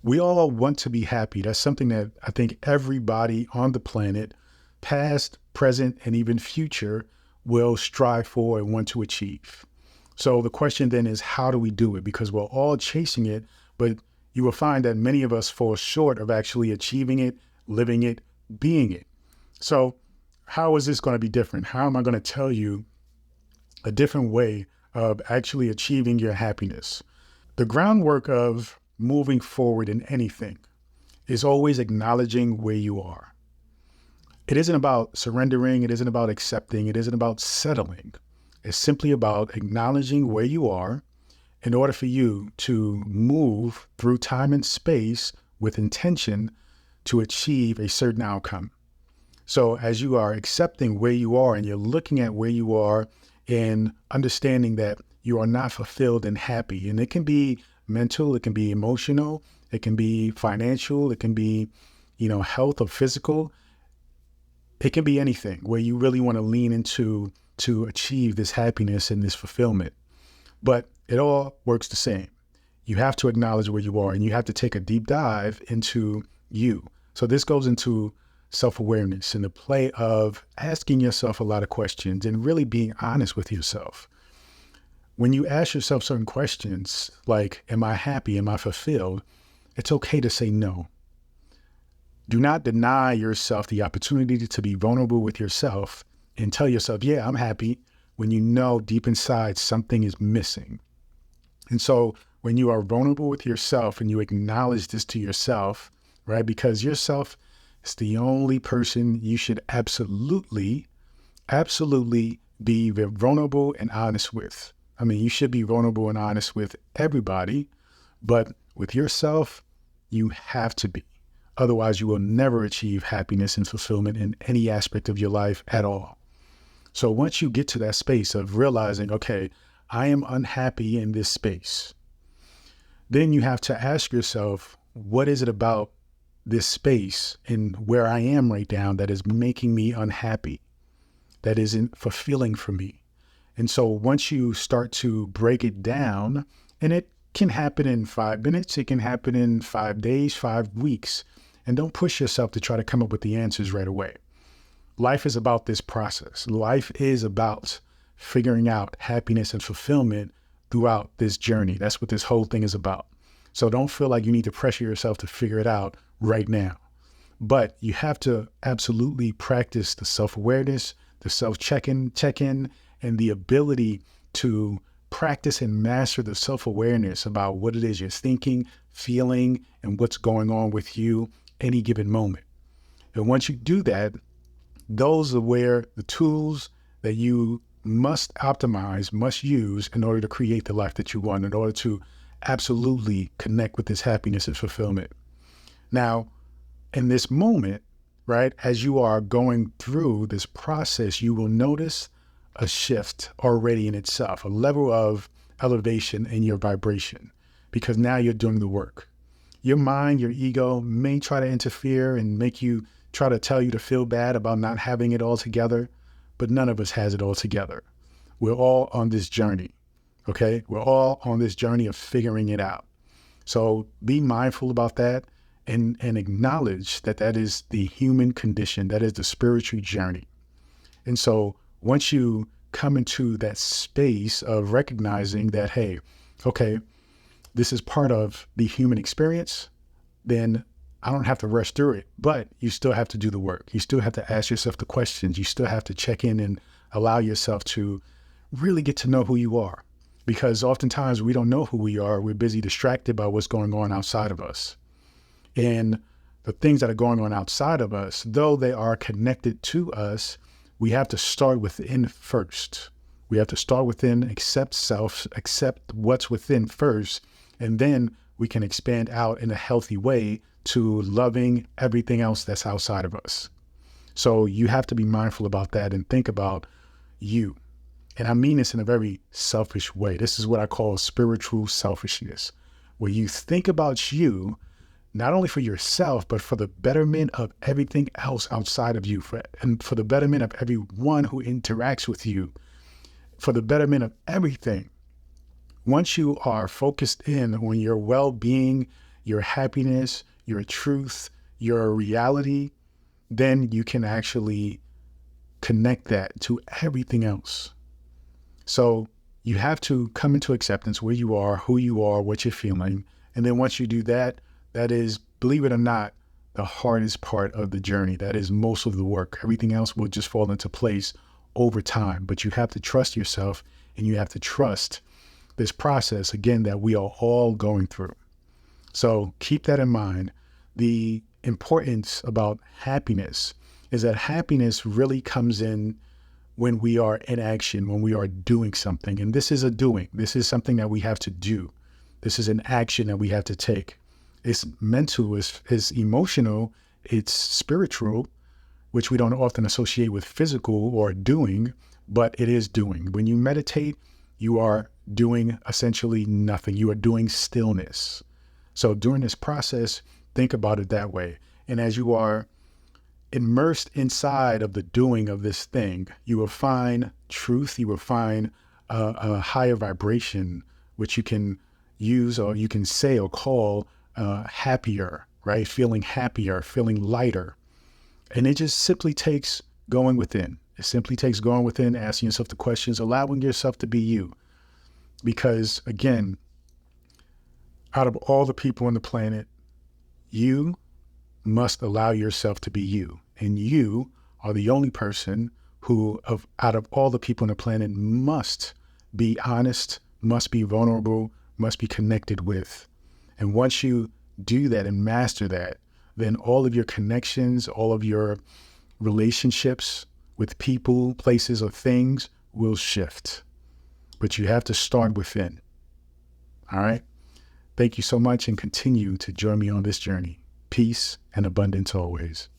We all want to be happy. That's something that I think everybody on the planet, past, present, and even future, will strive for and want to achieve. So the question then is, how do we do it? Because we're all chasing it, but you will find that many of us fall short of actually achieving it, living it, being it. So how is this going to be different? How am I going to tell you a different way of actually achieving your happiness? The groundwork of moving forward in anything is always acknowledging where you are. It isn't about surrendering. It isn't about accepting. It isn't about settling. It's simply about acknowledging where you are in order for you to move through time and space with intention to achieve a certain outcome. So as you are accepting where you are and you're looking at where you are and understanding that you are not fulfilled and happy, and it can be mental, it can be emotional, it can be financial, it can be, health or physical. It can be anything where you really want to lean into to achieve this happiness and this fulfillment. But it all works the same. You have to acknowledge where you are and you have to take a deep dive into you. So this goes into self-awareness and the play of asking yourself a lot of questions and really being honest with yourself. When you ask yourself certain questions like, am I happy? Am I fulfilled? It's okay to say no. Do not deny yourself the opportunity to be vulnerable with yourself and tell yourself, yeah, I'm happy, when you know deep inside something is missing. And so when you are vulnerable with yourself and you acknowledge this to yourself, right? Because yourself is the only person you should absolutely be vulnerable and honest with. I mean, you should be vulnerable and honest with everybody, but with yourself, you have to be. Otherwise, you will never achieve happiness and fulfillment in any aspect of your life at all. So once you get to that space of realizing, okay, I am unhappy in this space, then you have to ask yourself, what is it about this space and where I am right now that is making me unhappy, that isn't fulfilling for me? And so once you start to break it down, and it can happen in 5 minutes, it can happen in 5 days, 5 weeks, and don't push yourself to try to come up with the answers right away. Life is about this process. Life is about figuring out happiness and fulfillment throughout this journey. That's what this whole thing is about. So don't feel like you need to pressure yourself to figure it out right now. But you have to absolutely practice the self-awareness, the check-in, and the ability to practice and master the self-awareness about what it is you're thinking, feeling, and what's going on with you any given moment. And once you do that, those are where the tools that you must optimize, must use in order to create the life that you want, in order to absolutely connect with this happiness and fulfillment. Now, in this moment, right, as you are going through this process, you will notice a shift already in itself, a level of elevation in your vibration, because now you're doing the work. Your mind, your ego may try to interfere and make you try to tell you to feel bad about not having it all together, but none of us has it all together. We're all on this journey, okay? We're all on this journey of figuring it out. So be mindful about that and acknowledge that that is the human condition, that is the spiritual journey. And so once you come into that space of recognizing that, hey, okay, this is part of the human experience, then I don't have to rush through it, but you still have to do the work. You still have to ask yourself the questions. You still have to check in and allow yourself to really get to know who you are, because oftentimes we don't know who we are. We're busy distracted by what's going on outside of us. And the things that are going on outside of us, though they are connected to us, we have to start within first. We have to start within, accept self, accept what's within first, and then we can expand out in a healthy way to loving everything else that's outside of us. So you have to be mindful about that and think about you. And I mean this in a very selfish way. This is what I call spiritual selfishness, where you think about you, not only for yourself, but for the betterment of everything else outside of you, and for the betterment of everyone who interacts with you, for the betterment of everything. Once you are focused in on your well-being, your happiness, your truth, your reality, then you can actually connect that to everything else. So you have to come into acceptance where you are, who you are, what you're feeling. And then once you do that, that is, believe it or not, the hardest part of the journey. That is most of the work. Everything else will just fall into place over time. But you have to trust yourself, and you have to trust this process, again, that we are all going through. So keep that in mind. The importance about happiness is that happiness really comes in when we are in action, when we are doing something. And this is a doing. This is something that we have to do. This is an action that we have to take. It's mental, it's emotional, it's spiritual, which we don't often associate with physical or doing, but it is doing. When you meditate, you are doing essentially nothing. You are doing stillness. So during this process, think about it that way. And as you are immersed inside of the doing of this thing, you will find truth, you will find a higher vibration, which you can use, or you can say or call happier, right? Feeling happier, feeling lighter. And it just simply takes going within. It simply takes going within, asking yourself the questions, allowing yourself to be you. Because again, out of all the people on the planet, you must allow yourself to be you. And you are the only person who, out of all the people on the planet, must be honest, must be vulnerable, must be connected with. And once you do that and master that, then all of your connections, all of your relationships with people, places, or things will shift. But you have to start within. All right? Thank you so much, and continue to join me on this journey. Peace and abundance always.